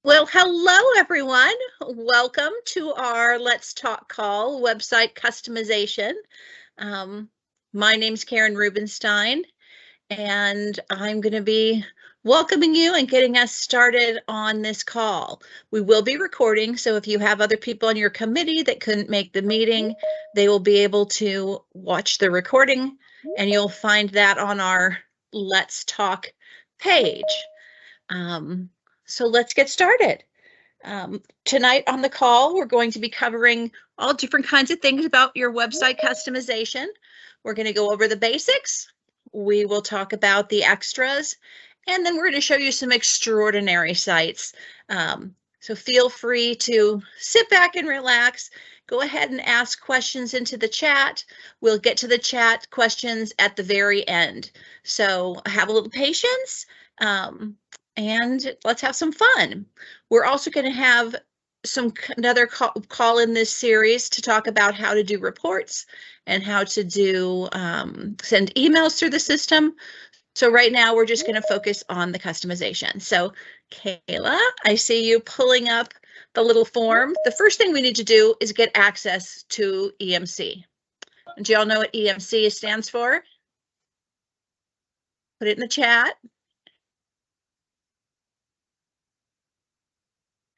Well, hello everyone. Welcome to our Let's Talk Call website customization. Um, my name's Karen Rubenstein, and I'm going to be welcoming you and getting us started on this call. We will be recording, so if you have other people on your committee that couldn't make the meeting, they will be able to watch the recording, and you'll find that on our Let's Talk page. So let's get started. Tonight on the call, we're going to be covering all different kinds of things about your website customization. We're going to go over the basics. We will talk about the extras, and then we're going to show you some extraordinary sites. So feel free to sit back and relax. Go ahead and ask questions into the chat. We'll get to the chat questions at the very end. So have a little patience. And let's have some fun. We're also going to have another call in this series to talk about how to do reports and how to do send emails through the system. So right now we're just going to focus on the customization. So Kayla, I see you pulling up the little form. The first thing we need to do is get access to EMC. Do y'all know what EMC stands for? Put it in the chat.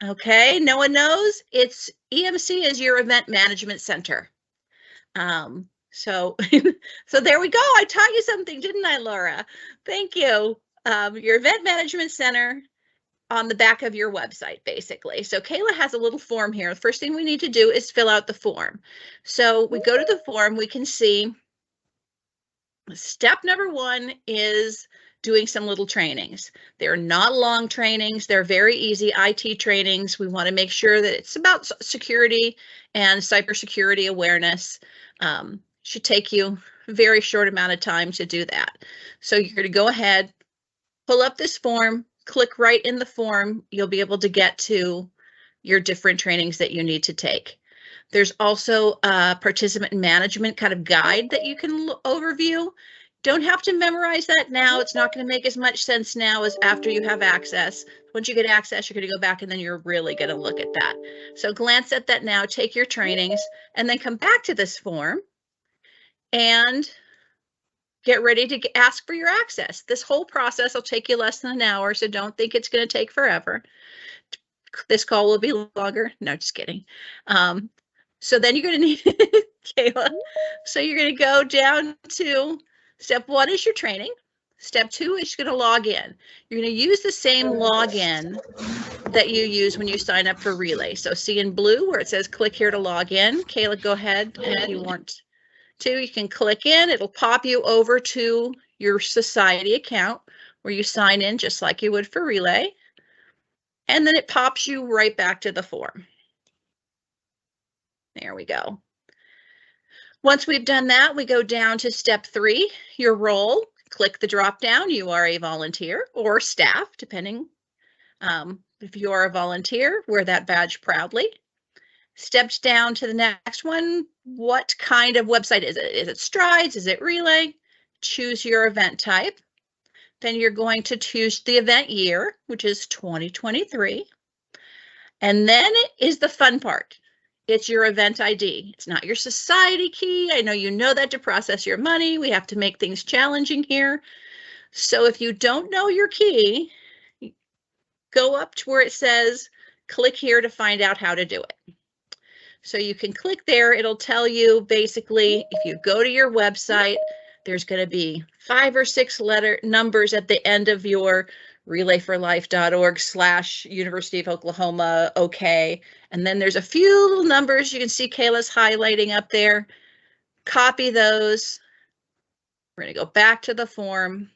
Okay, no one knows. It's EMC is your event management center. So there we go. I taught you something, didn't I, Laura? Thank you. Your event management center on the back of your website, basically. So Kayla has a little form here. The first thing we need to do is fill out the form. So we go to the form, we can see step number 1 is doing some little trainings. They're not long trainings. They're very easy IT trainings. We want to make sure that it's about security and cybersecurity awareness. Should take you a very short amount of time to do that. So you're going to go ahead, pull up this form, click right in the form. You'll be able to get to your different trainings that you need to take. There's also a participant management kind of guide that you can overview. Don't have to memorize that now. It's not going to make as much sense now as after you have access. Once you get access, you're going to go back and then you're really going to look at that. So glance at that now, take your trainings, and then come back to this form and get ready to ask for your access. This whole process will take you less than an hour, so don't think it's going to take forever. This call will be longer. No, just kidding. So then you're going to need, Kayla, so you're going to go down to step 1 is your training. Step 2 is going to log in. You're going to use the same login that you use when you sign up for Relay. So see in blue where it says click here to log in. Kayla, go ahead, and if you want to, you can click in. It'll pop you over to your Society account where you sign in just like you would for Relay. And then it pops you right back to the form. There we go. Once we've done that, we go down to step 3, your role. Click the drop down. You are a volunteer or staff, depending. If you are a volunteer, wear that badge proudly. Steps down to the next one. What kind of website is it? Is it Strides? Is it Relay? Choose your event type. Then you're going to choose the event year, which is 2023. And then is the fun part. It's your event ID. It's not your society key. I know you know that to process your money. We have to make things challenging here. So if you don't know your key, go up to where it says, click here to find out how to do it. So you can click there. It'll tell you basically, if you go to your website, there's going to be 5 or 6 letter numbers at the end of your relayforlife.org/University of Oklahoma. Okay. And then there's a few little numbers you can see Kayla's highlighting up there. Copy those. We're going to go back to the form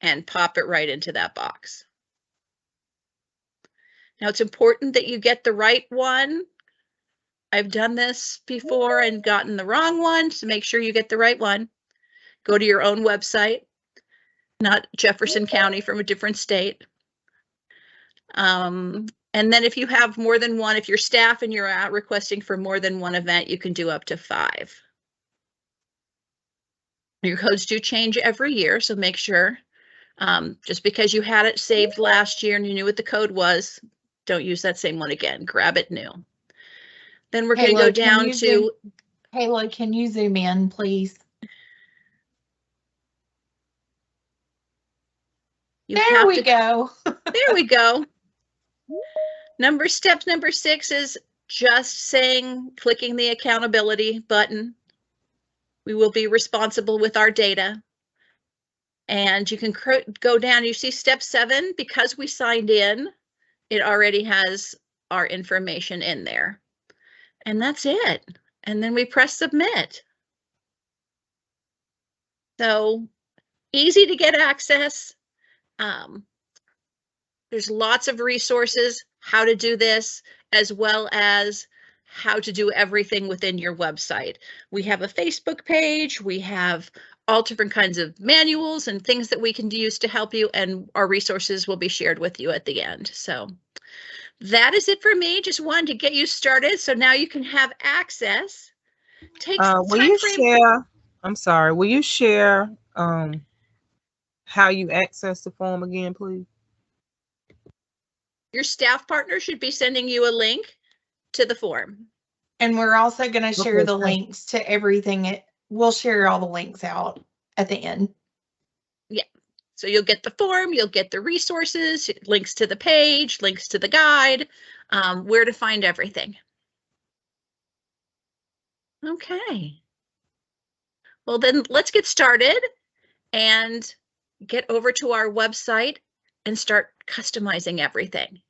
and pop it right into that box. Now it's important that you get the right one. I've done this before and gotten the wrong one, so make sure you get the right one. Go to your own website, not Jefferson County from a different state. And then if you have more than one, if you're staff and you're out requesting for more than one event, you can do up to 5. Your codes do change every year, so make sure Just because you had it saved last year and you knew what the code was, don't use that same one again. Grab it new. Then we're going to go down to... Kayla, can you zoom in, please? There we go. There we go. Step number 6 is just saying, clicking the accountability button. We will be responsible with our data. And you can go down, you see step 7, because we signed in, it already has our information in there. And that's it. And then we press submit. So easy to get access. There's lots of resources, how to do this, as well as how to do everything within your website. We have a Facebook page, we have all different kinds of manuals and things that we can use to help you, and our resources will be shared with you at the end. So that is it for me. Just wanted to get you started so now you can have access. Will you share? I'm sorry. Will you share how you access the form again, please? Your staff partner should be sending you a link to the form. And we're also going to share the links to everything. We'll share all the links out at the end. Yeah. So you'll get the form, you'll get the resources, links to the page, links to the guide, where to find everything. Okay. Well, then let's get started and get over to our website and start customizing everything.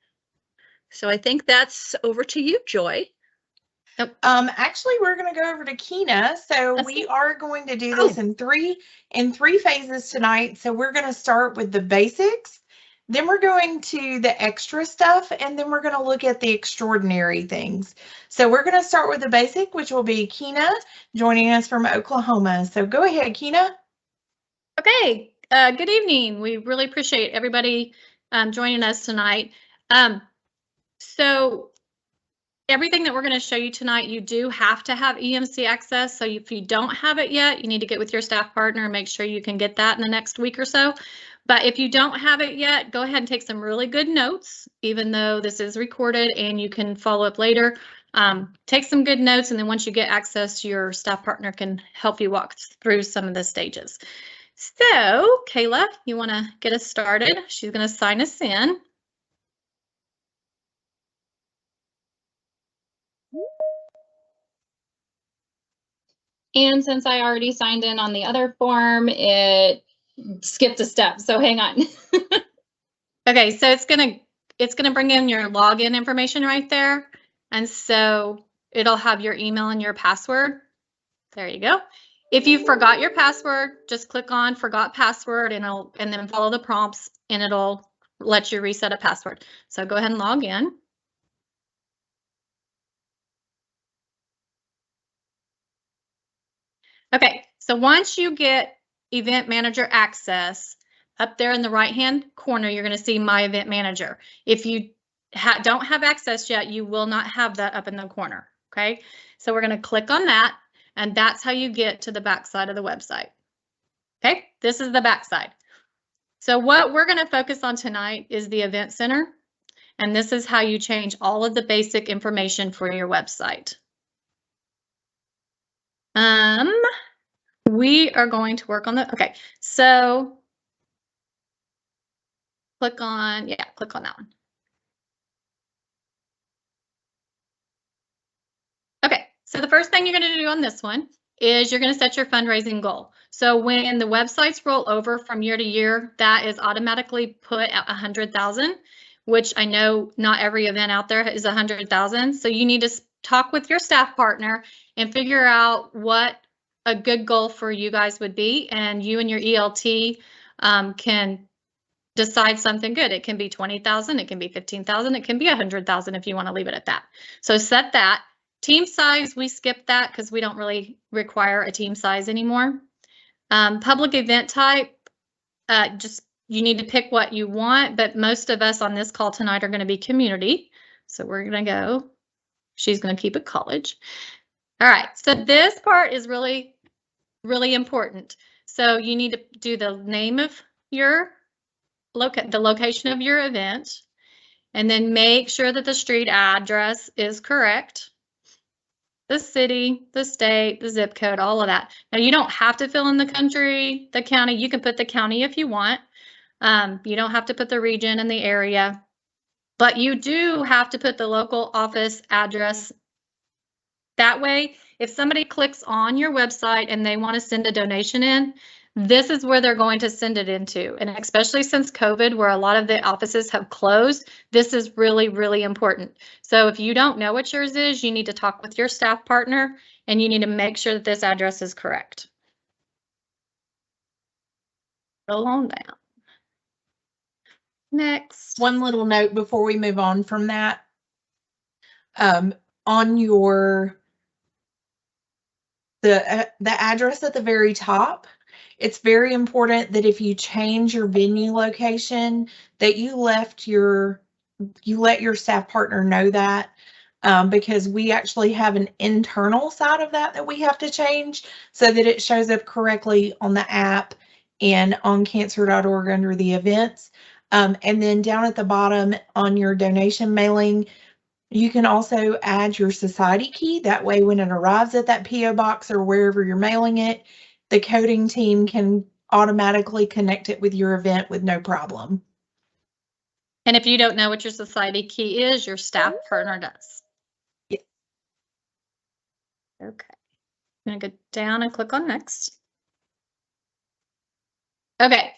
So I think that's over to you, Joy. Actually, we're going to go over to Kina. So we are going to do this in three phases tonight. So we're going to start with the basics, then we're going to the extra stuff, and then we're going to look at the extraordinary things. So we're going to start with the basic, which will be Kina joining us from Oklahoma. So go ahead, Kina. Okay. Good evening. We really appreciate everybody joining us tonight. So everything that we're going to show you tonight, you do have to have EMC access. So if you don't have it yet, you need to get with your staff partner and make sure you can get that in the next week or so. But if you don't have it yet, go ahead and take some really good notes, even though this is recorded and you can follow up later. Take some good notes, and then once you get access, your staff partner can help you walk through some of the stages. So, Kayla, you want to get us started? She's going to sign us in. And since I already signed in on the other form, it skipped a step, so hang on. Okay, so it's gonna bring in your login information right there. And so it'll have your email and your password. There you go. If you forgot your password, just click on forgot password and then follow the prompts and it'll let you reset a password. So go ahead and log in. Okay, so once you get Event Manager access, up there in the right-hand corner, you're going to see My Event Manager. If you don't have access yet, you will not have that up in the corner, okay? So we're going to click on that, and that's how you get to the backside of the website. Okay, this is the backside. So what we're going to focus on tonight is the Event Center, and this is how you change all of the basic information for your website. We are going to work on the, okay, so click on that one. Okay, so the first thing you're going to do on this one is you're going to set your fundraising goal. So when the websites roll over from year to year, that is automatically put at 100,000, which I know not every event out there is 100,000. So you need to talk with your staff partner and figure out what a good goal for you guys would be, and you and your ELT can decide something good. It can be 20,000, it can be 15,000, it can be 100,000 if you want to leave it at that. So set that. Team size, we skipped that because we don't really require a team size anymore. Public event type, just you need to pick what you want, but most of us on this call tonight are going to be community. So we're going to go, she's going to keep it college. All right, so this part is really, really important. So you need to do the name of your the location of your event, and then make sure that the street address is correct. The city, the state, the zip code, all of that. Now, you don't have to fill in the country, the county. You can put the county if you want. You don't have to put the region and the area, but you do have to put the local office address. That way, if somebody clicks on your website and they want to send a donation in, this is where they're going to send it into. And especially since COVID, where a lot of the offices have closed, this is really, really important. So if you don't know what yours is, you need to talk with your staff partner and you need to make sure that this address is correct. Roll on down. Next. One little note before we move on from that. On your the address at the very top, it's very important that if you change your venue location, that you let your staff partner know that, because we actually have an internal side of that we have to change so that it shows up correctly on the app and on cancer.org under the events. And then down at the bottom on your donation mailing, you can also add your society key. That way, when it arrives at that PO box or wherever you're mailing it, the coding team can automatically connect it with your event with no problem. And if you don't know what your society key is, your staff partner does. Yeah. Okay. I'm going to go down and click on next. Okay.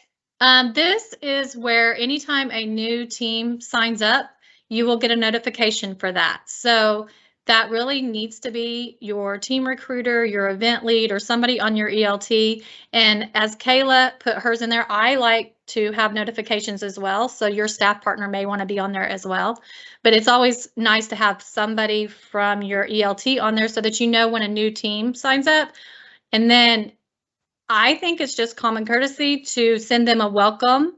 This is where anytime a new team signs up, you will get a notification for that. So that really needs to be your team recruiter, your event lead, or somebody on your ELT. And as Kayla put hers in there, I like to have notifications as well. So your staff partner may want to be on there as well. But it's always nice to have somebody from your ELT on there so that you know when a new team signs up. And then I think it's just common courtesy to send them a welcome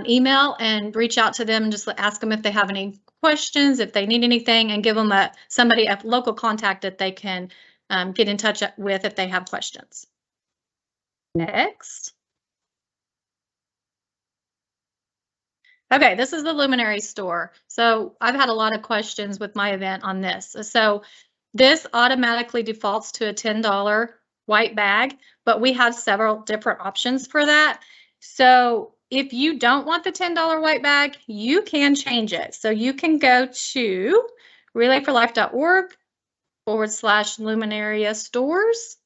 email and reach out to them and just ask them if they have any questions, if they need anything, and give them a local contact that they can get in touch with if they have questions. Next. Okay, this is the Luminary store. So I've had a lot of questions with my event on this. So this automatically defaults to a $10 white bag, but we have several different options for that. So if you don't want the $10 white bag, you can change it. So you can go to relayforlife.org/Luminaria stores.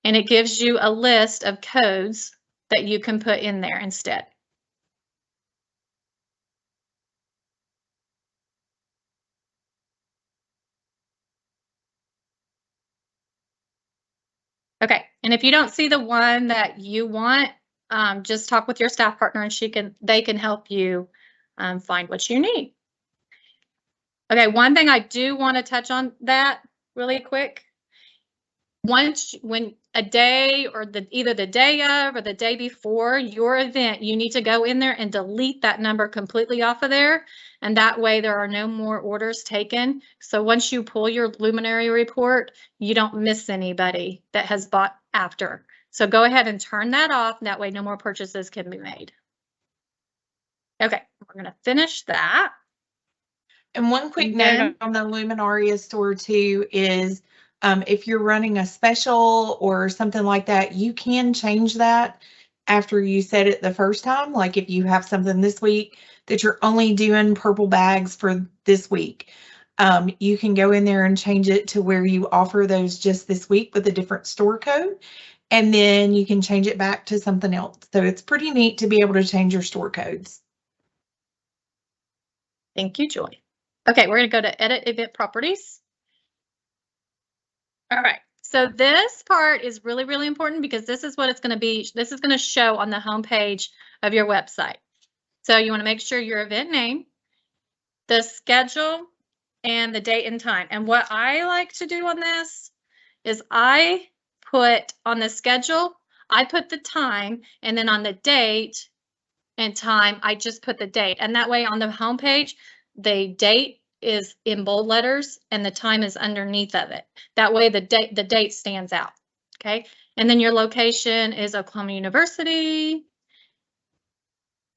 And it gives you a list of codes that you can put in there instead. Okay, and if you don't see the one that you want, just talk with your staff partner and they can help you find what you need. Okay, one thing I do want to touch on that really quick. When a day or either the day of or the day before your event, you need to go in there and delete that number completely off of there. And that way there are no more orders taken. So once you pull your Luminary report, you don't miss anybody that has bought after. So go ahead and turn that off. That way no more purchases can be made. Okay, we're going to finish that. And one quick note on the Luminaria store too is if you're running a special or something like that, you can change that after you set it the first time. Like if you have something this week that you're only doing purple bags for this week, you can go in there and change it to where you offer those just this week with a different store code. And then you can change it back to something else. So it's pretty neat to be able to change your store codes. Thank you, Joy. Okay, we're going to go to Edit Event Properties. All right, so this part is really, really important because this is what it's going to be. This is going to show on the home page of your website. So you want to make sure your event name, the schedule, and the date and time. And what I like to do on this is I put on the schedule, I put the time, and then on the date and time, I just put the date. And that way on the home page, the date is in bold letters and the time is underneath of it. That way the date stands out. Okay. And then your location is Oklahoma University.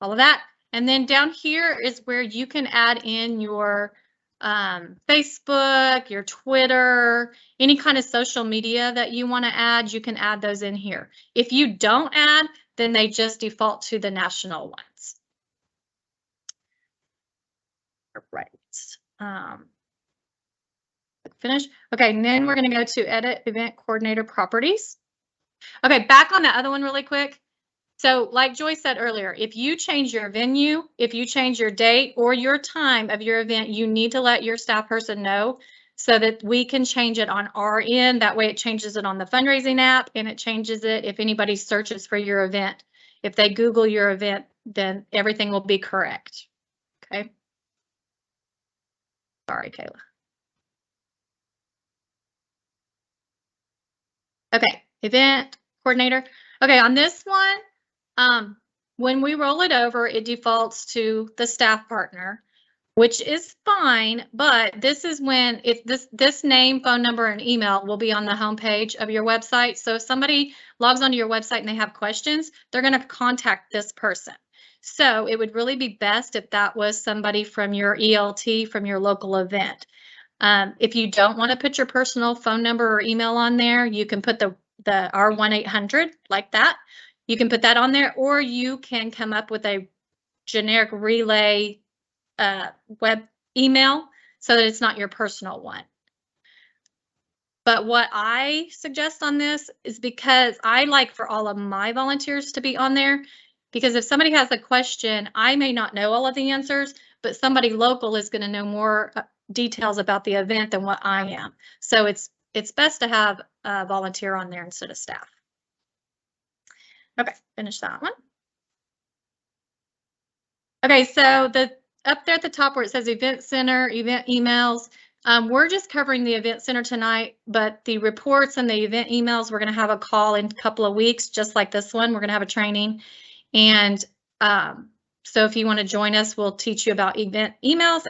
all of that. And then down here is where you can add in your Facebook, your Twitter, any kind of social media that you want to add, you can add those in here. If you don't add, then they just default to the national ones. All right. Finish. Okay, and then we're going to go to edit event coordinator properties. Okay, back on the other one really quick. So like Joy said earlier, if you change your venue, if you change your date or your time of your event, you need to let your staff person know so that we can change it on our end. That way it changes it on the fundraising app and it changes it if anybody searches for your event. If they Google your event, then everything will be correct. Okay. Sorry, Kayla. Okay, event coordinator. Okay, on this one, when we roll it over, it defaults to the staff partner, which is fine, but this is when if this name, phone number, and email will be on the homepage of your website. So if somebody logs onto your website and they have questions, they're going to contact this person. So it would really be best if that was somebody from your ELT, from your local event. If you don't want to put your personal phone number or email on there, you can put our 1-800 like that. You can put that on there, or you can come up with a generic relay web email so that it's not your personal one. But what I suggest on this is because I like for all of my volunteers to be on there, because if somebody has a question, I may not know all of the answers, but somebody local is going to know more details about the event than what I am. So it's best to have a volunteer on there instead of staff. Okay, finish that one. Okay, so up there at the top where it says Event Center, event emails, we're just covering the Event Center tonight, but the reports and the event emails, we're going to have a call in a couple of weeks, just like this one. We're going to have a training. And so if you want to join us, we'll teach you about event emails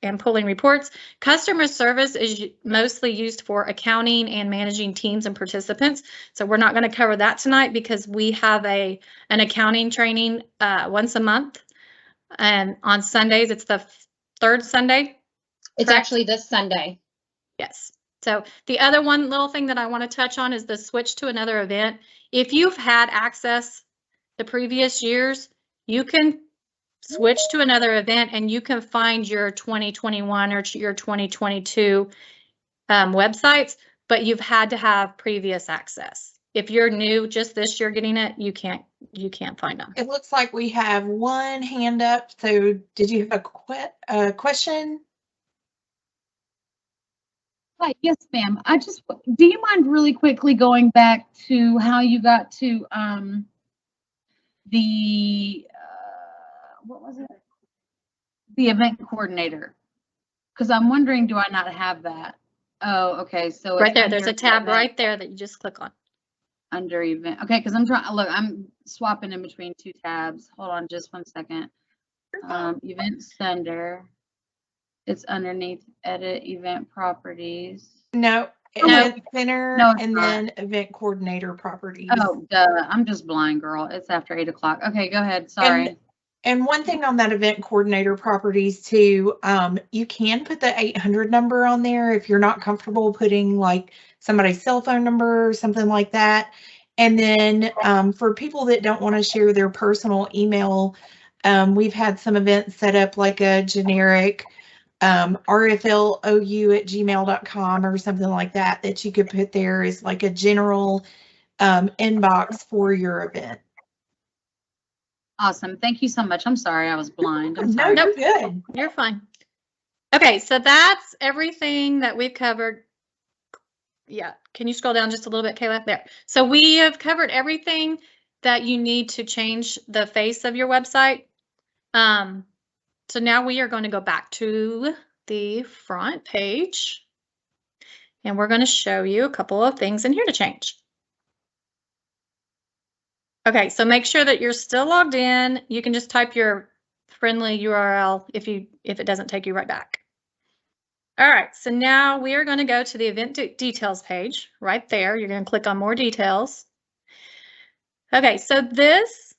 and pulling reports. Customer service is mostly used for accounting and managing teams and participants. So we're not going to cover that tonight because we have an accounting training once a month. And on Sundays, it's the third Sunday. It's correct? actually this Sunday. Yes. So the other one little thing that I want to touch on is the switch to another event. If you've had access the previous years, you can switch to another event and you can find your 2021 or your 2022 websites, but you've had to have previous access. If you're new, just this year getting it, you can't find them. It looks like we have one hand up. So did you have a question? Hi, yes, ma'am. Do you mind really quickly going back to how you got to what was it? The event coordinator. Because I'm wondering, do I not have that? Oh, okay. So Right it's there, there's under a tab event, right there that you just click on. under event. Okay, because I'm swapping in between two tabs. Hold on just 1 second. Event sender. It's underneath edit event properties. No, Event Center, No, it's and not. then event coordinator properties. Oh, duh. I'm just blind, girl. It's after 8 o'clock. Okay, go ahead. Sorry. And one thing on that event coordinator properties too, you can put the 800 number on there if you're not comfortable putting like somebody's cell phone number or something like that. And then for people that don't want to share their personal email, we've had some events set up like a generic rflou@gmail.com or something like that that you could put there as like a general inbox for your event. Awesome. Thank you so much. I'm sorry. I was blind. I'm No, sorry. you're good. You're fine. Okay, so that's everything that we've covered. Yeah, can you scroll down just a little bit, Kayla? There. So we have covered everything that you need to change the face of your website. So now we are going to go back to the front page and we're going to show you a couple of things in here to change. Okay, so make sure that you're still logged in. You can just type your friendly URL if it doesn't take you right back. All right, so now we are going to go to the event details page right there. You're going to click on more details. Okay, so this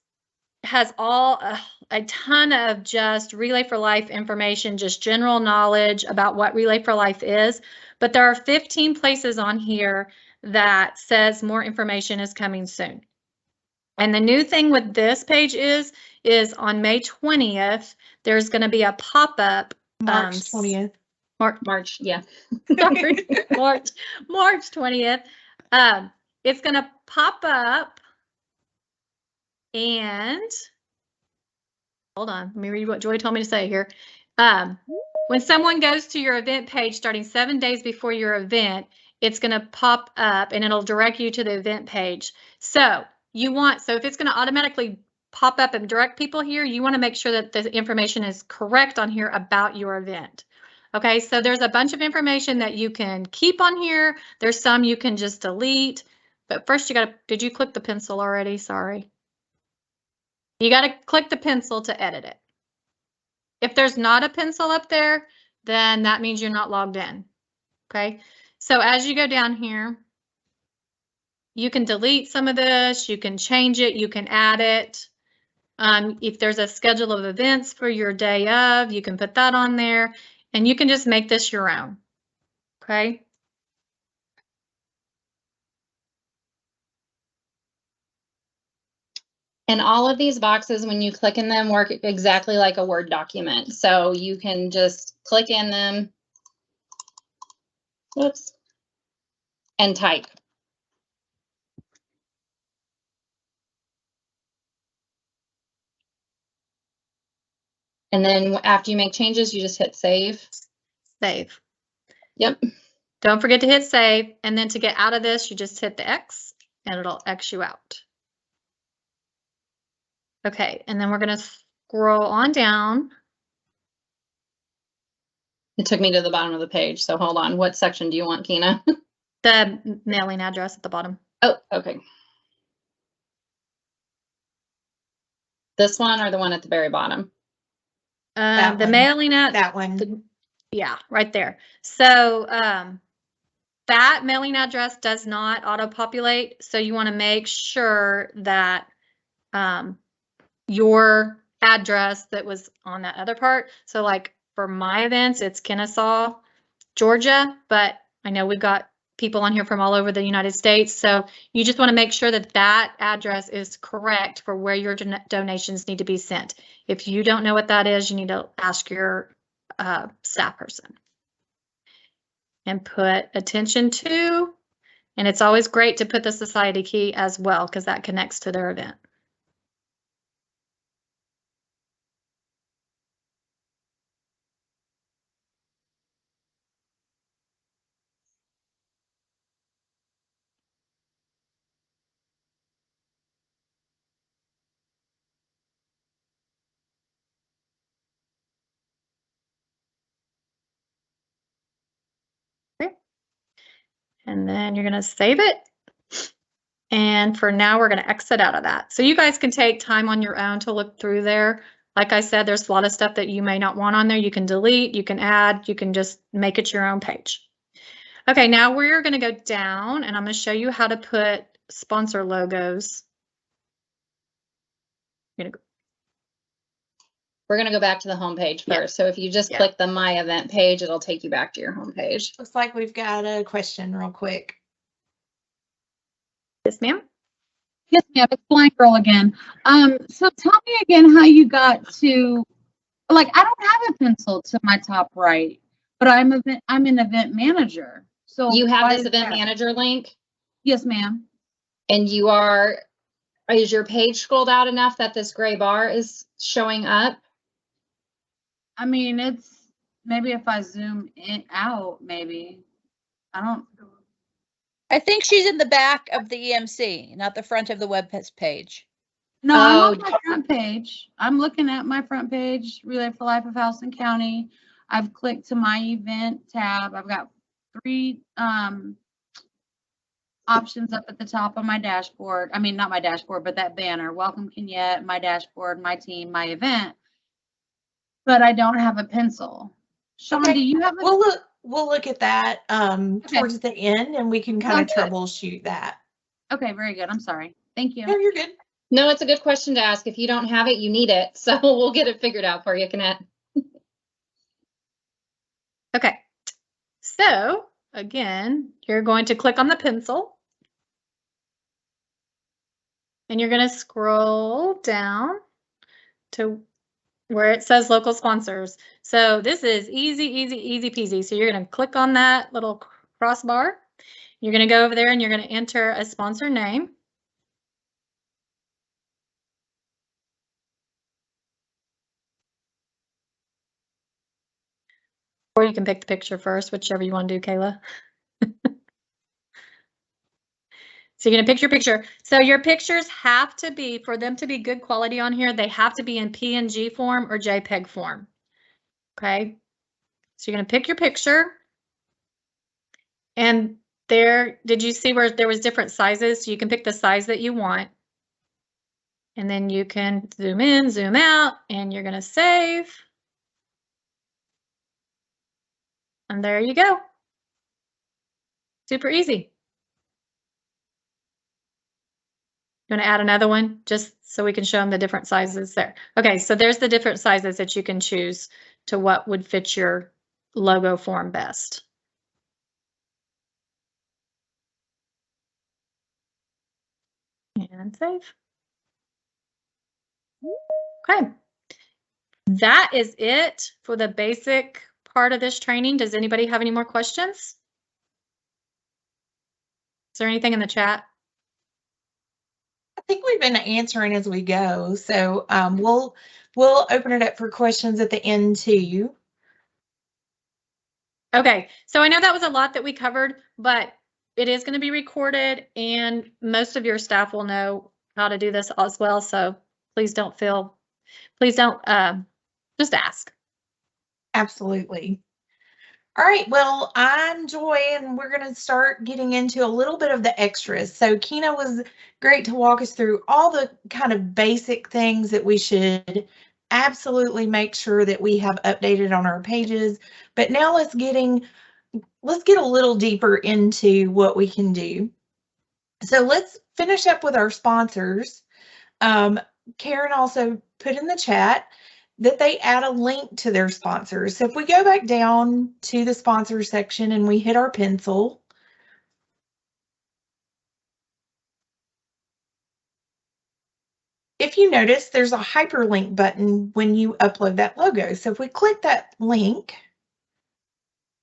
has a ton of just Relay for Life information, just general knowledge about what Relay for Life is. But there are 15 places on here that says more information is coming soon. And the new thing with this page is on May 20th, there's going to be a pop-up. March 20th. March, yeah. March 20th. It's going to pop up, and hold on, let me read what Joy told me to say here. When someone goes to your event page starting 7 days before your event, it's going to pop up and it'll direct you to the event page. So if it's going to automatically pop up and direct people here, you want to make sure that the information is correct on here about your event. Okay, so there's a bunch of information that you can keep on here. There's some you can just delete. But first did you click the pencil already? Sorry. You got to click the pencil to edit it. If there's not a pencil up there, then that means you're not logged in. Okay, so as you go down here, you can delete some of this, you can change it, you can add it. If there's a schedule of events for your day of, you can put that on there, and you can just make this your own. Okay. And all of these boxes, when you click in them, work exactly like a Word document. So you can just click in them, whoops, and type. And then after you make changes, you just hit save. Save. Yep. Don't forget to hit save. And then to get out of this, you just hit the X and it'll X you out. Okay, and then we're going to scroll on down. It took me to the bottom of the page, so hold on. What section do you want, Kina? The mailing address at the bottom. Oh, okay. This one or the one at the very bottom? That The one. mailing at That one. yeah, right there. So that mailing address does not auto-populate, so you want to make sure that your address that was on that other part. So like for my events, it's Kennesaw, Georgia, but I know we've got people on here from all over the United States. So you just want to make sure that that address is correct for where your donations need to be sent. If you don't know what that is, you need to ask your staff person. And put attention to, and it's always great to put the society key as well because that connects to their event. And then you're going to save it. And for now, we're going to exit out of that. So you guys can take time on your own to look through there. Like I said, there's a lot of stuff that you may not want on there. You can delete, you can add, you can just make it your own page. Okay, now we're going to go down and I'm going to show you how to put sponsor logos. We're going to go back to the home page first. Yeah. So if you just click the My Event page, it'll take you back to your home page. Looks like we've got a question real quick. Yes, ma'am. Yes, ma'am. It's Blind Girl again. So tell me again how you got to, like, I don't have a pencil to my top right, but I'm an event manager. So you have why this is event that? manager link, Yes, ma'am. and is your page scrolled out enough that this gray bar is showing up? I mean, it's maybe if I zoom in out, maybe. I think she's in the back of the EMC, not the front of the web page. No, I'm Oh. on my front page. I'm looking at my front page, Relay for Life of Houston County. I've clicked to my event tab. I've got 3 options up at the top of my dashboard. I mean, not my dashboard, but that banner. Welcome Kenyette, my dashboard, my team, my event. But I don't have a pencil. Sean, Okay. do you have a We'll look at that towards the end and we can kind of Sounds good. troubleshoot that. Okay, very good. I'm sorry. Thank you. No, you're good. No, it's a good question to ask. If you don't have it, you need it. So we'll get it figured out for you, Kenneth. Okay. So again, you're going to click on the pencil. And you're going to scroll down to where it says local sponsors. So this is easy, easy, easy peasy. So you're going to click on that little crossbar. You're going to go over there and you're going to enter a sponsor name. Or you can pick the picture first, whichever you want to do, Kayla. So you're going to pick your picture. So your pictures have to be, for them to be good quality on here, they have to be in PNG form or JPEG form. Okay. So you're going to pick your picture. And there, did you see where there was different sizes? So you can pick the size that you want. And then you can zoom in, zoom out, and you're going to save. And there you go. Super easy. You want to add another one just so we can show them the different sizes there. Okay, so there's the different sizes that you can choose to what would fit your logo form best. And save. Okay. That is it for the basic part of this training. Does anybody have any more questions? Is there anything in the chat? I think we've been answering as we go, so we'll open it up for questions at the end too. Okay, so I know that was a lot that we covered, but it is going to be recorded and most of your staff will know how to do this as well. So please don't just ask. Absolutely. All right, well, I'm Joy, and we're going to start getting into a little bit of the extras. So Kina was great to walk us through all the kind of basic things that we should absolutely make sure that we have updated on our pages. But now let's get a little deeper into what we can do. So let's finish up with our sponsors. Karen also put in the chat that they add a link to their sponsors. So if we go back down to the sponsor section and we hit our pencil, if you notice, there's a hyperlink button when you upload that logo. So if we click that link,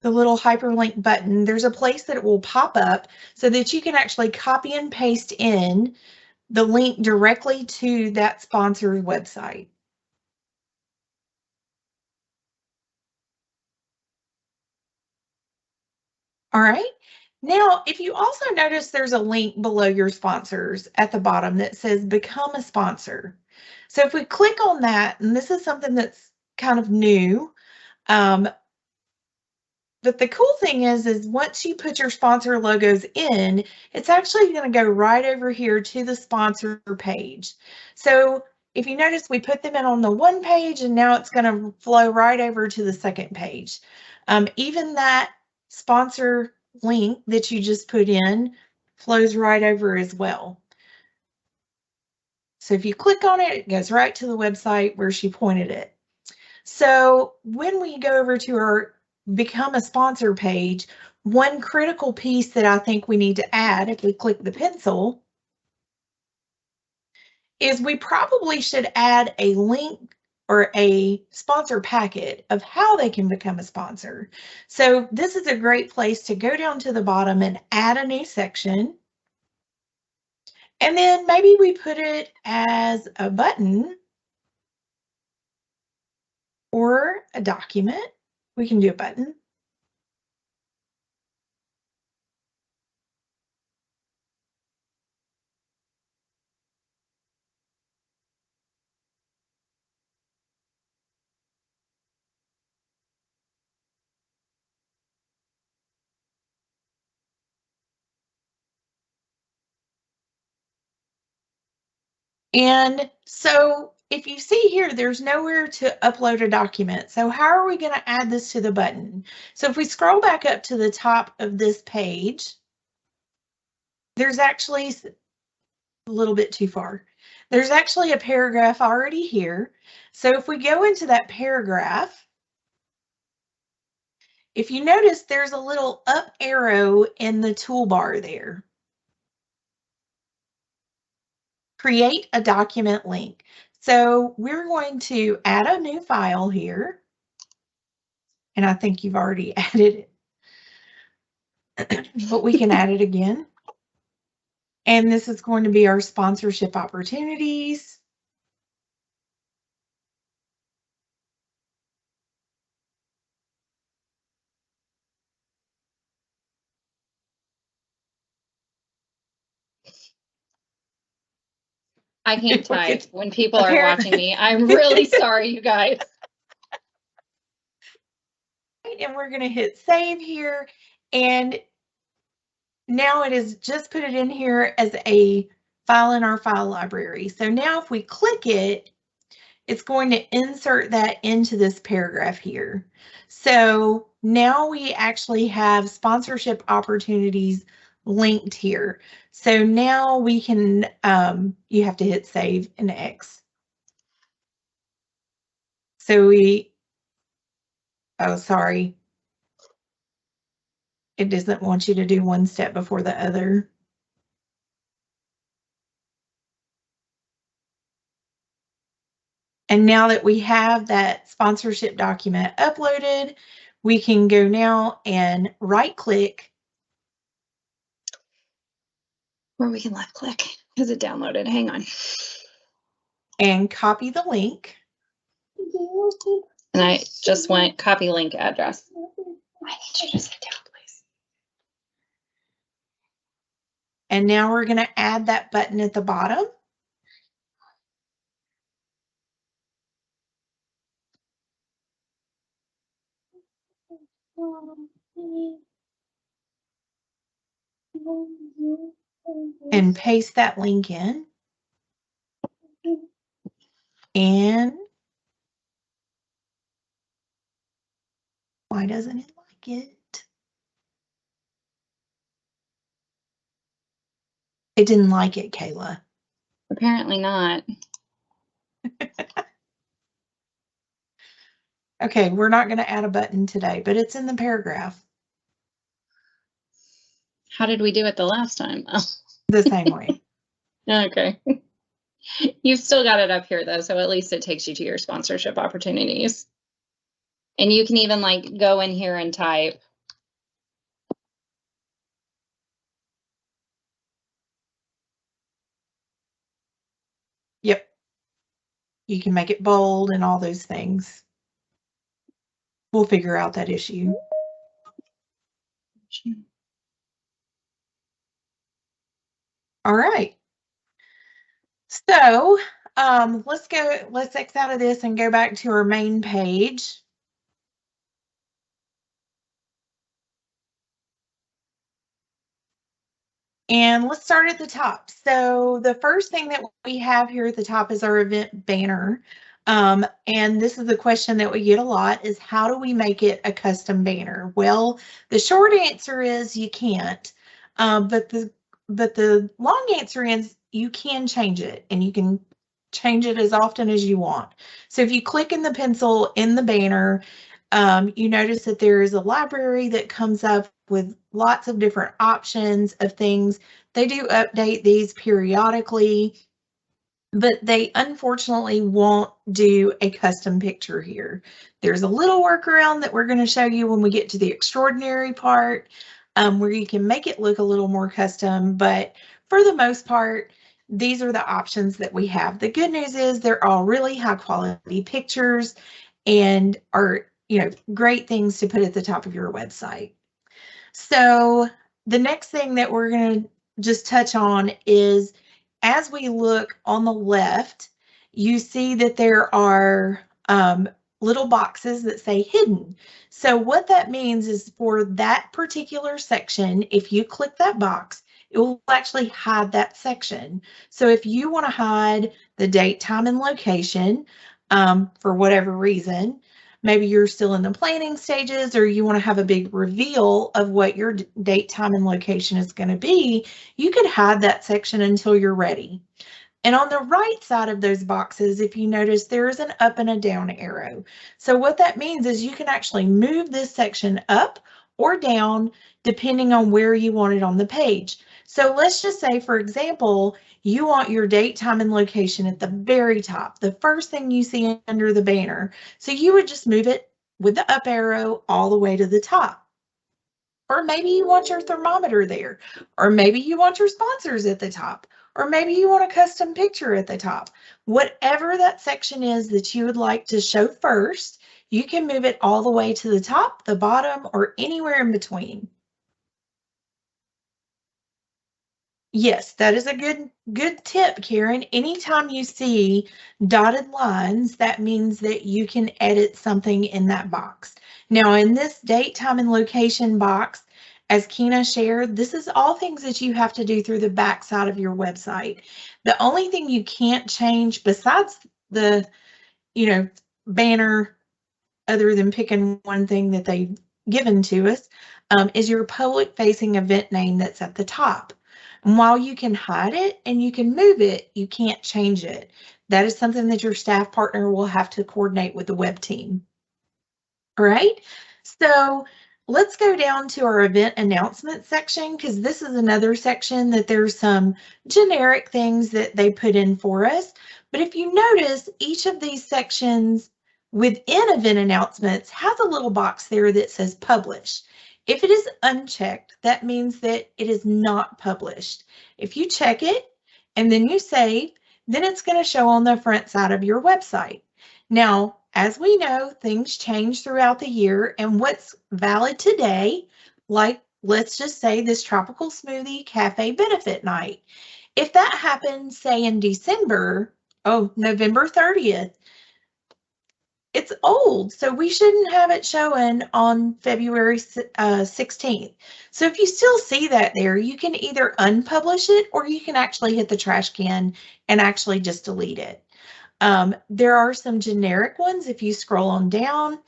the little hyperlink button, there's a place that it will pop up so that you can actually copy and paste in the link directly to that sponsor's website. All right. Now, if you also notice, there's a link below your sponsors at the bottom that says become a sponsor. So if we click on that, and this is something that's kind of new, but the cool thing is once you put your sponsor logos in, it's actually going to go right over here to the sponsor page. So if you notice, we put them in on the one page, and now it's going to flow right over to the second page. Even that sponsor link that you just put in flows right over as well. So if you click on it, it goes right to the website where she pointed it. So when we go over to our Become a Sponsor page, one critical piece that I think we need to add, if we click the pencil, is we probably should add a link or a sponsor packet of how they can become a sponsor. So this is a great place to go down to the bottom and add a new section. And then maybe we put it as a button or a document. We can do a button. And so if you see here, there's nowhere to upload a document. So how are we going to add this to the button? So if we scroll back up to the top of this page, there's actually a little bit too far. There's actually a paragraph already here. So if we go into that paragraph, if you notice, there's a little up arrow in the toolbar there. Create a document link. So we're going to add a new file here. And I think you've already added it, but we can add it again. And this is going to be our sponsorship opportunities. I can't type when people are Apparently. watching me. I'm really sorry, you guys. And we're going to hit save here. And now it is just put it in here as a file in our file library. So now if we click it, it's going to insert that into this paragraph here. So now we actually have sponsorship opportunities linked here. So now we can, you have to hit save and X. So oh, sorry. It doesn't want you to do one step before the other. And now that we have that sponsorship document uploaded, we can go now and right click. Or we can left click because it downloaded. Hang on. And copy the link. And I just went copy link address. I need you to sit down, please. And now we're going to add that button at the bottom. And paste that link in. And why doesn't it like it? It didn't like it, Kayla. Apparently not. Okay, we're not going to add a button today, but it's in the paragraph. How did we do it the last time? Oh. The same way. Okay. You've still got it up here though, so at least it takes you to your sponsorship opportunities. And you can even like go in here and type. Yep. You can make it bold and all those things. We'll figure out that issue. All right. So let's X out of this and go back to our main page. And let's start at the top. So the first thing that we have here at the top is our event banner. And this is the question that we get a lot is how do we make it a custom banner? Well, the short answer is you can't, but the long answer is you can change it and you can change it as often as you want. So if you click in the pencil in the banner, you notice that there is a library that comes up with lots of different options of things. They do update these periodically, but they unfortunately won't do a custom picture here. There's a little workaround that we're going to show you when we get to the extraordinary part, where you can make it look a little more custom, but for the most part, these are the options that we have. The good news is they're all really high quality pictures and are, you know, great things to put at the top of your website. So the next thing that we're going to just touch on is as we look on the left, you see that there are little boxes that say hidden. So what that means is for that particular section, if you click that box, it will actually hide that section. So if you want to hide the date, time, and location for whatever reason, maybe you're still in the planning stages or you want to have a big reveal of what your date, time, and location is going to be, you could hide that section until you're ready. And on the right side of those boxes, if you notice, there is an up and a down arrow. So what that means is you can actually move this section up or down depending on where you want it on the page. So let's just say, for example, you want your date, time, and location at the very top, the first thing you see under the banner. So you would just move it with the up arrow all the way to the top. Or maybe you want your thermometer there, or maybe you want your sponsors at the top, or maybe you want a custom picture at the top. Whatever that section is that you would like to show first, you can move it all the way to the top, the bottom, or anywhere in between. Yes, that is a good tip, Karen. Anytime you see dotted lines, that means that you can edit something in that box. Now, in this date, time, and location box, as Kina shared, this is all things that you have to do through the back side of your website. The only thing you can't change besides the, banner, other than picking one thing that they've given to us, is your public-facing event name that's at the top. And while you can hide it and you can move it, you can't change it. That is something that your staff partner will have to coordinate with the web team. All right, so let's go down to our event announcement section, because this is another section that there's some generic things that they put in for us. But if you notice, each of these sections within event announcements has a little box there that says publish. If it is unchecked, that means that it is not published. If you check it and then you save, then it's going to show on the front side of your website. Now, as we know, things change throughout the year, and what's valid today, like let's just say this tropical smoothie cafe benefit night. If that happens, say in December, November 30th, it's old, so we shouldn't have it showing on February 16th. So if you still see that there, you can either unpublish it or you can actually hit the trash can and actually just delete it. There are some generic ones, if you scroll on down,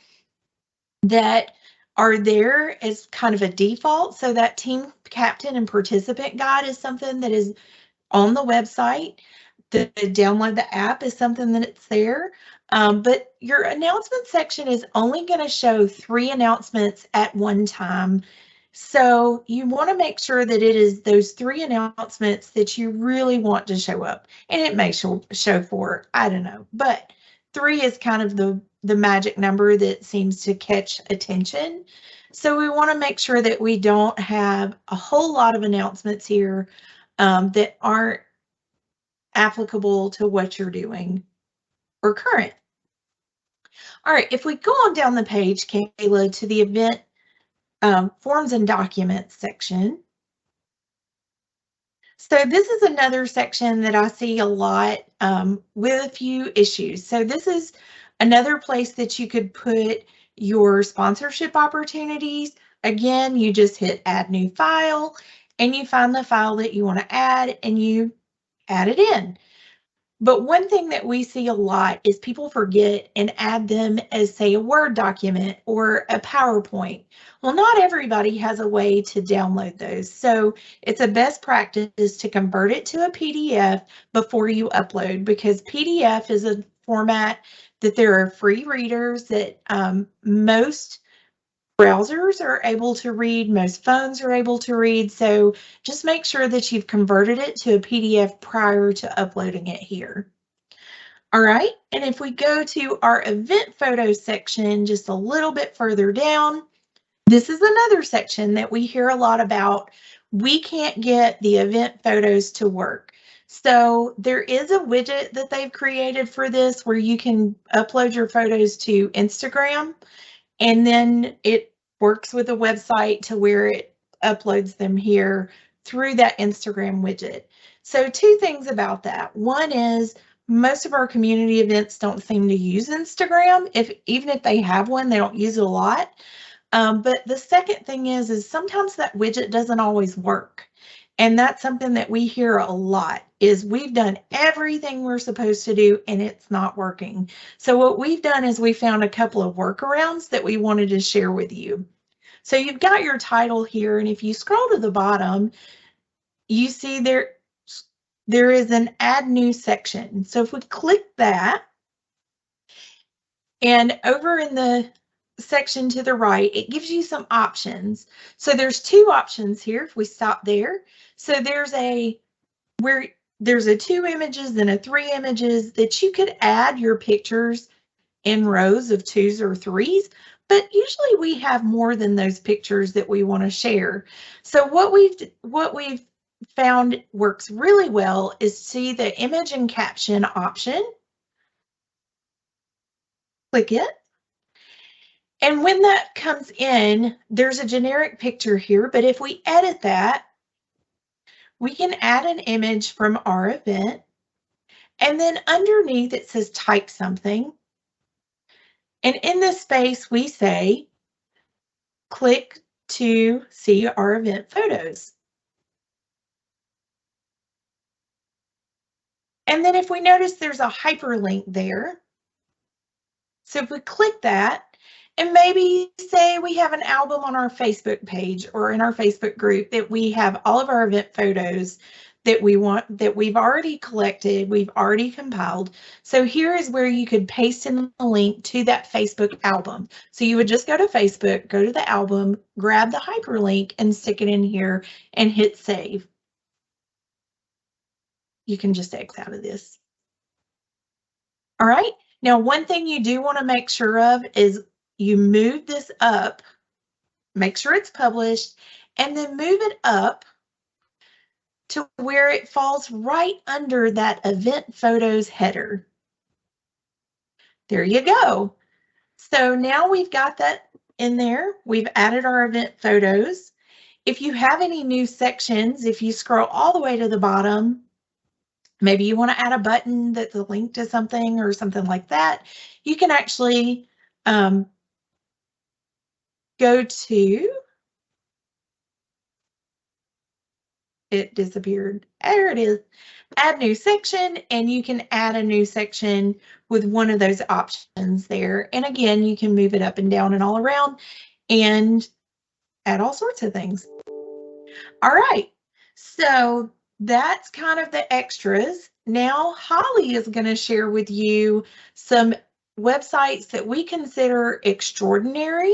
that are there as kind of a default. So that team captain and participant guide is something that is on the website. The download the app is something that's there. But your announcement section is only going to show 3 announcements at one time. So you want to make sure that it is those 3 announcements that you really want to show up. And it may show 4, I don't know. But 3 is kind of the magic number that seems to catch attention. So we want to make sure that we don't have a whole lot of announcements here that aren't applicable to what you're doing or current. All right, if we go on down the page, Kayla, to the event forms and documents section. So this is another section that I see a lot with a few issues. So this is another place that you could put your sponsorship opportunities. Again, you just hit add new file and you find the file that you want to add and you add it in. But one thing that we see a lot is people forget and add them as, say, a Word document or a PowerPoint. Well, not everybody has a way to download those. So it's a best practice to convert it to a PDF before you upload, because PDF is a format that there are free readers that most browsers are able to read, most phones are able to read. So just make sure that you've converted it to a PDF prior to uploading it here. All right, and if we go to our event photos section just a little bit further down, this is another section that we hear a lot about. We can't get the event photos to work. So there is a widget that they've created for this where you can upload your photos to Instagram, and then it works with a website to where it uploads them here through that Instagram widget. So 2 things about that. One is most of our community events don't seem to use Instagram. Even if they have one, they don't use it a lot. But the second thing is sometimes that widget doesn't always work. And that's something that we hear a lot, is we've done everything we're supposed to do and it's not working. So what we've done is we found a couple of workarounds that we wanted to share with you. So you've got your title here, and if you scroll to the bottom, you see there there is an add new section. So if we click that, and over in the section to the right, it gives you some options. So there's two options here if we stop there. So there's a 2 images and a 3 images that you could add your pictures in rows of 2s or 3s, but usually we have more than those pictures that we want to share. So what we've found works really well is see the image and caption option. Click it. And when that comes in, there's a generic picture here, but if we edit that, we can add an image from our event. And then underneath it says type something. And in this space, we say, click to see our event photos. And then if we notice there's a hyperlink there, so if we click that, and maybe say we have an album on our Facebook page or in our Facebook group that we have all of our event photos that we want, that we've already collected, we've already compiled. So here is where you could paste in the link to that Facebook album. So you would just go to Facebook, go to the album, grab the hyperlink and stick it in here and hit save. You can just X out of this. All right. Now, one thing you do want to make sure of is you move this up, make sure it's published, and then move it up to where it falls right under that event photos header. There you go. So now we've got that in there. We've added our event photos. If you have any new sections, if you scroll all the way to the bottom, maybe you want to add a button that's a link to something or something like that, you can actually go to, it disappeared, there it is, add new section, and you can add a new section with one of those options there. And again, you can move it up and down and all around and add all sorts of things. All right, so that's kind of the extras. Now Holly is going to share with you some websites that we consider extraordinary.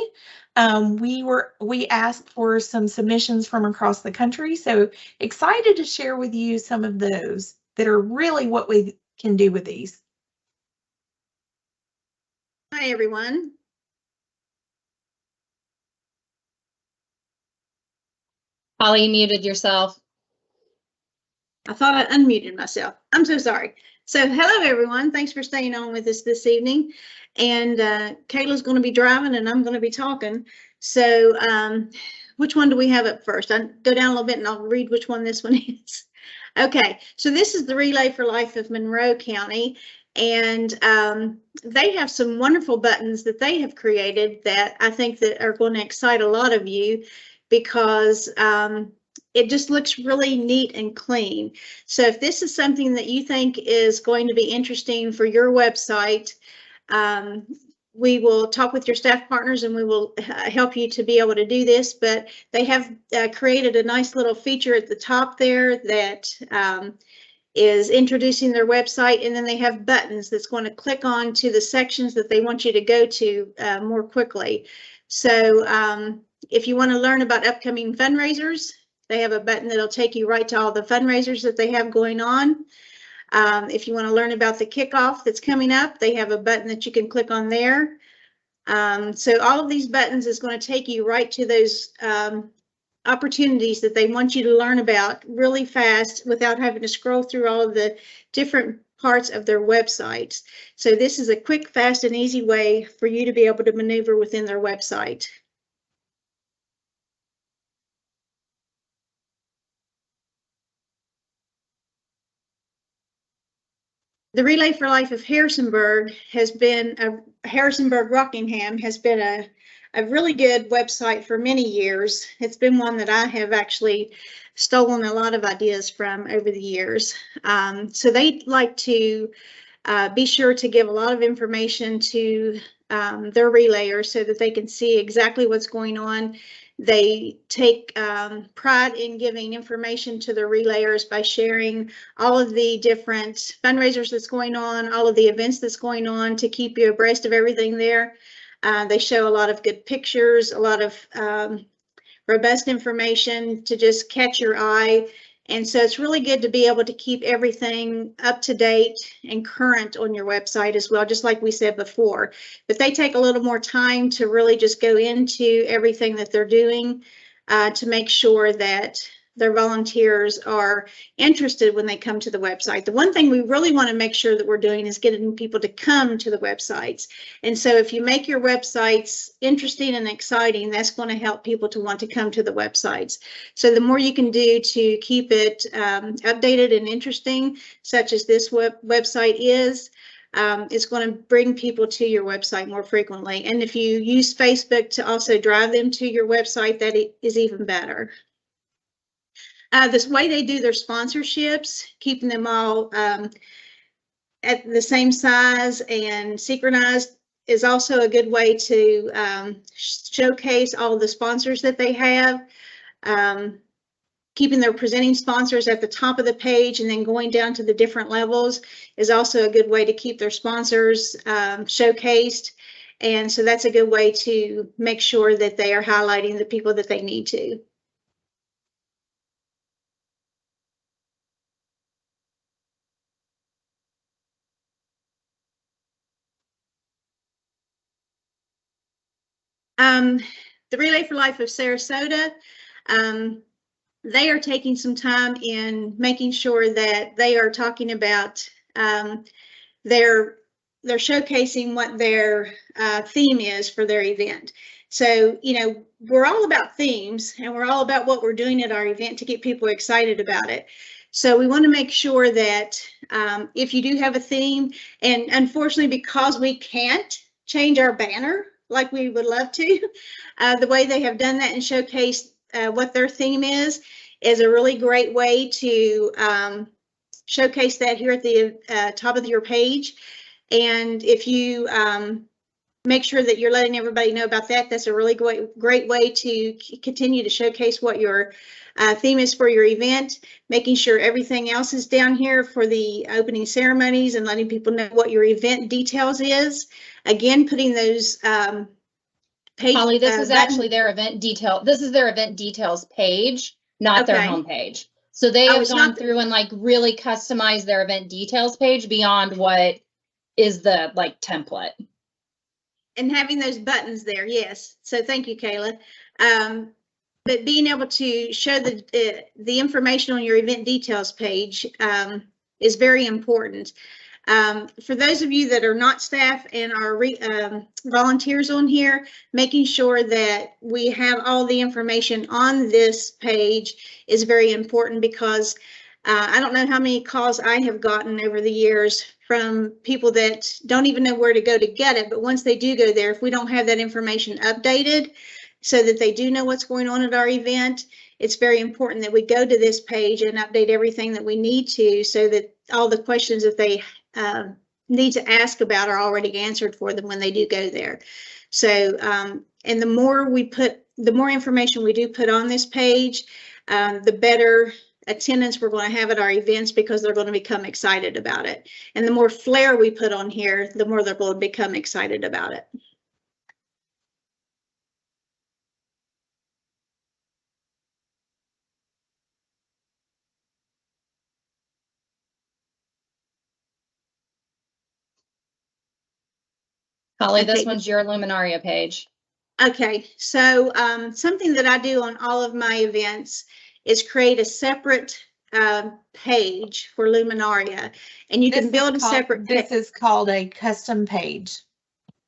We asked for some submissions from across the country, so excited to share with you some of those that are really what we can do with these. Hi, everyone. Holly, you muted yourself. I thought I unmuted myself. I'm so sorry. So hello, everyone. Thanks for staying on with us this evening. And Kayla's going to be driving and I'm going to be talking. So which one do we have up first? I'll go down a little bit and I'll read which one this one is. Okay, so this is the Relay for Life of Monroe County. And they have some wonderful buttons that they have created that I think that are going to excite a lot of you because it just looks really neat and clean. So if this is something that you think is going to be interesting for your website, we will talk with your staff partners and we will help you to be able to do this. But they have created a nice little feature at the top there that is introducing their website, and then they have buttons that's going to click on to the sections that they want you to go to more quickly. So if you want to learn about upcoming fundraisers, they have a button that'll take you right to all the fundraisers that they have going on. If you want to learn about the kickoff that's coming up, they have a button that you can click on there. So all of these buttons is going to take you right to those opportunities that they want you to learn about really fast without having to scroll through all of the different parts of their websites. So this is a quick, fast, and easy way for you to be able to maneuver within their website. The Relay for Life of Harrisonburg has been, Harrisonburg Rockingham has been a really good website for many years. It's been one that I have actually stolen a lot of ideas from over the years. So they like to be sure to give a lot of information to their relayers so that they can see exactly what's going on They take pride in giving information to the relayers by sharing all of the different fundraisers that's going on, all of the events that's going on to keep you abreast of everything there. They show a lot of good pictures, a lot of robust information to just catch your eye. And so it's really good to be able to keep everything up to date and current on your website as well, just like we said before. But they take a little more time to really just go into everything that they're doing to make sure that their volunteers are interested when they come to the website. The one thing we really want to make sure that we're doing is getting people to come to the websites. And so if you make your websites interesting and exciting, that's going to help people to want to come to the websites. So the more you can do to keep it updated and interesting, such as this website is, it's going to bring people to your website more frequently. And if you use Facebook to also drive them to your website, that is even better. This way they do their sponsorships, keeping them all at the same size and synchronized, is also a good way to showcase all the sponsors that they have. Keeping their presenting sponsors at the top of the page and then going down to the different levels is also a good way to keep their sponsors showcased. And so that's a good way to make sure that they are highlighting the people that they need to. The Relay for Life of Sarasota, they are taking some time in making sure that they are talking about they're showcasing what their theme is for their event. So, you know, we're all about themes and we're all about what we're doing at our event to get people excited about it. So we want to make sure that if you do have a theme, and unfortunately, because we can't change our banner like we would love to, the way they have done that and showcased what their theme is a really great way to showcase that here at the top of your page. And if you make sure that you're letting everybody know about that, that's a really great way to continue to showcase what your theme is for your event, making sure everything else is down here for the opening ceremonies and letting people know what your event details is. Again, putting those page. Holly, this is actually their event detail. This is their event details page, not their homepage. So they have gone through and like really customized their event details page beyond what is the like template. And having those buttons there, yes. So thank you, Kayla. But being able to show the information on your event details page is very important. For those of you that are not staff and are volunteers on here, making sure that we have all the information on this page is very important, because I don't know how many calls I have gotten over the years from people that don't even know where to go to get it. But once they do go there, if we don't have that information updated so that they do know what's going on at our event, it's very important that we go to this page and update everything that we need to, so that all the questions that they need to ask about are already answered for them when they do go there. So, and the more information we do put on this page, the better attendance we're going to have at our events, because they're going to become excited about it. And the more flair we put on here, the more they're going to become excited about it. Holly, this one's your Luminaria page. Okay, so something that I do on all of my events is create a separate page for Luminaria, and you can build a separate. This is called a custom page.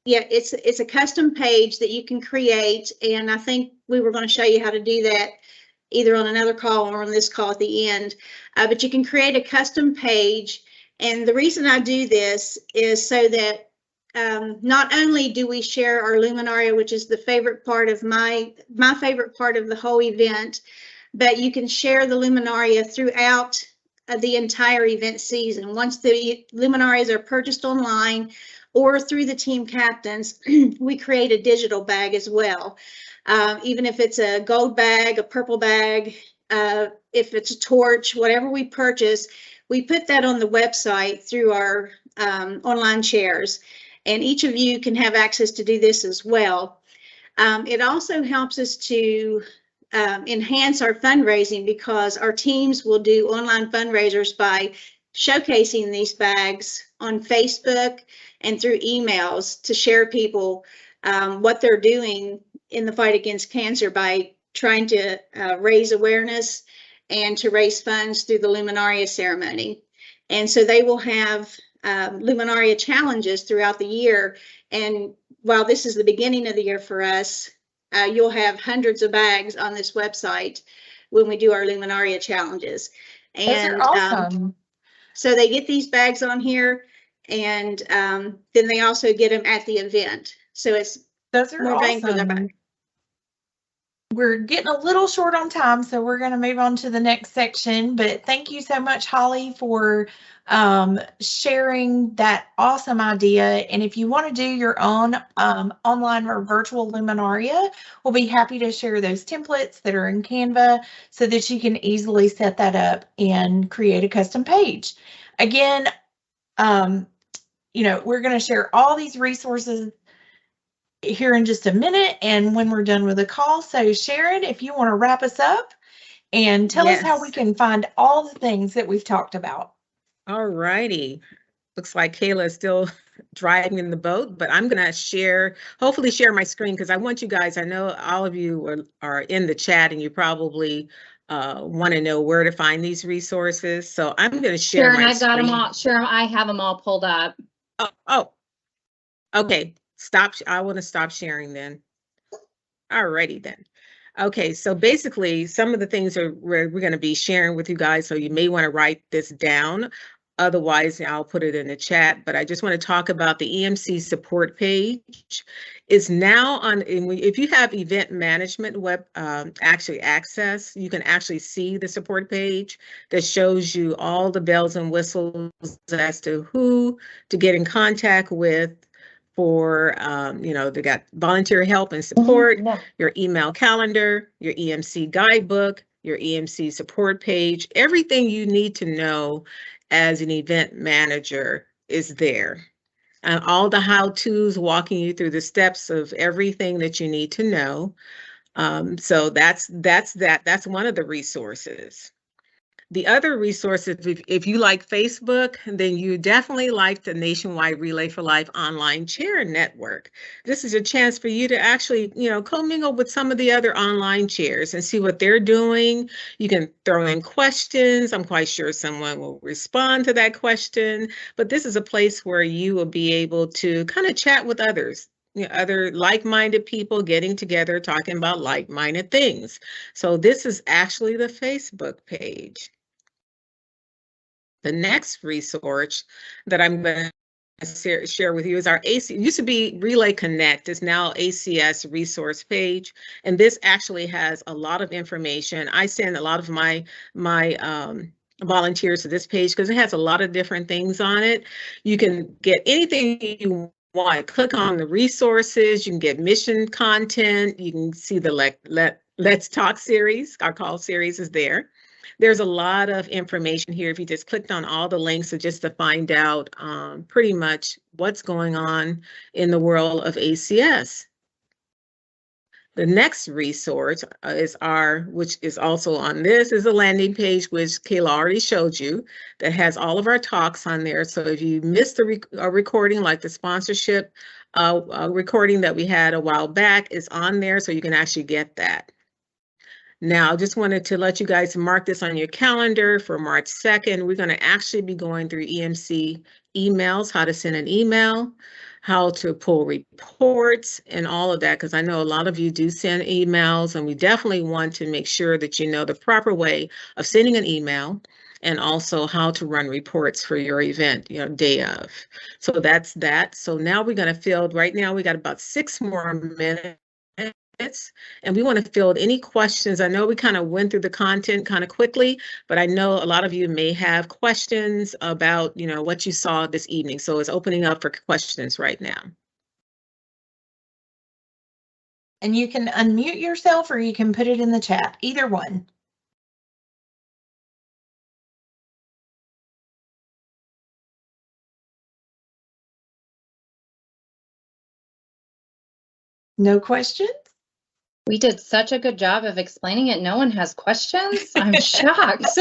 Yeah, it's a custom page that you can create, and I think we were going to show you how to do that either on another call or on this call at the end. But you can create a custom page, and the reason I do this is so that not only do we share our Luminaria, which is the favorite part of my favorite part of the whole event, but you can share the Luminaria throughout the entire event season. Once the Luminarias are purchased online, or through the team captains, we create a digital bag as well. Even if it's a gold bag, a purple bag, if it's a torch, whatever we purchase, we put that on the website through our online shares. And each of you can have access to do this as well. It also helps us to enhance our fundraising, because our teams will do online fundraisers by showcasing these bags on Facebook and through emails to share people what they're doing in the fight against cancer by trying to raise awareness and to raise funds through the Luminaria ceremony. And so they will have Luminaria challenges throughout the year. And while this is the beginning of the year for us, you'll have hundreds of bags on this website when we do our Luminaria challenges. And those are awesome. So they get these bags on here, and then they also get them at the event. So it's Those are more bang for their awesome. buck. We're getting a little short on time, so we're going to move on to the next section. But thank you so much, Holly, for sharing that awesome idea. And if you want to do your own online or virtual Luminaria, we'll be happy to share those templates that are in Canva so that you can easily set that up and create a custom page. Again, you know, we're going to share all these resources here in just a minute and when we're done with the call. So Sharon, if you want to wrap us up and tell us how we can find all the things that we've talked about. All righty. Looks like Kayla is still driving in the boat, but I'm going to hopefully share my screen, because I want you guys, I know all of you are in the chat and you probably want to know where to find these resources. So I'm going to share Sharon, my I've got them screen. all. Sharon, I have them all pulled up. Oh, okay. Stop. I want to stop sharing then. Alrighty then. Okay, so basically some of the things we're going to be sharing with you guys, so you may want to write this down. Otherwise, I'll put it in the chat, but I just want to talk about the EMC support page. Is now on, if you have event management web actually access, you can actually see the support page that shows you all the bells and whistles as to who to get in contact with for, you know, they got volunteer help and support, your email calendar, your EMC guidebook, your EMC support page. Everything you need to know as an event manager is there. And all the how-tos walking you through the steps of everything that you need to know. So that's one of the resources. The other resources, if you like Facebook, then you definitely like the Nationwide Relay for Life online chair network. This is a chance for you to actually, you know, commingle with some of the other online chairs and see what they're doing. You can throw in questions. I'm quite sure someone will respond to that question, but this is a place where you will be able to kind of chat with others. You know, other like-minded people getting together, talking about like-minded things. So this is actually the Facebook page. The next resource that I'm going to share with you is our AC. It used to be Relay Connect, is now ACS resource page, and this actually has a lot of information. I send a lot of my volunteers to this page because it has a lot of different things on it. You can get anything you want. Click on the resources. You can get mission content. You can see the Let's Talk series. Our call series is there. There's a lot of information here. If you just clicked on all the links, so just to find out pretty much what's going on in the world of ACS. The next resource is which is also on this, is a landing page, which Kayla already showed you, that has all of our talks on there. So if you missed a recording, like the sponsorship recording that we had a while back, is on there, so you can actually get that. Now, I just wanted to let you guys mark this on your calendar for March 2nd. We're going to actually be going through EMC emails, how to send an email, how to pull reports, and all of that, because I know a lot of you do send emails, and we definitely want to make sure that you know the proper way of sending an email, and also how to run reports for your event, you know, day of. So that's that. So now we're going to field, right now we got about 6 more minutes benefits. And we want to field any questions. I know we kind of went through the content kind of quickly, but I know a lot of you may have questions about, you know, what you saw this evening. So it's opening up for questions right now. And you can unmute yourself or you can put it in the chat, either one. No questions? We did such a good job of explaining it. No one has questions. I'm shocked.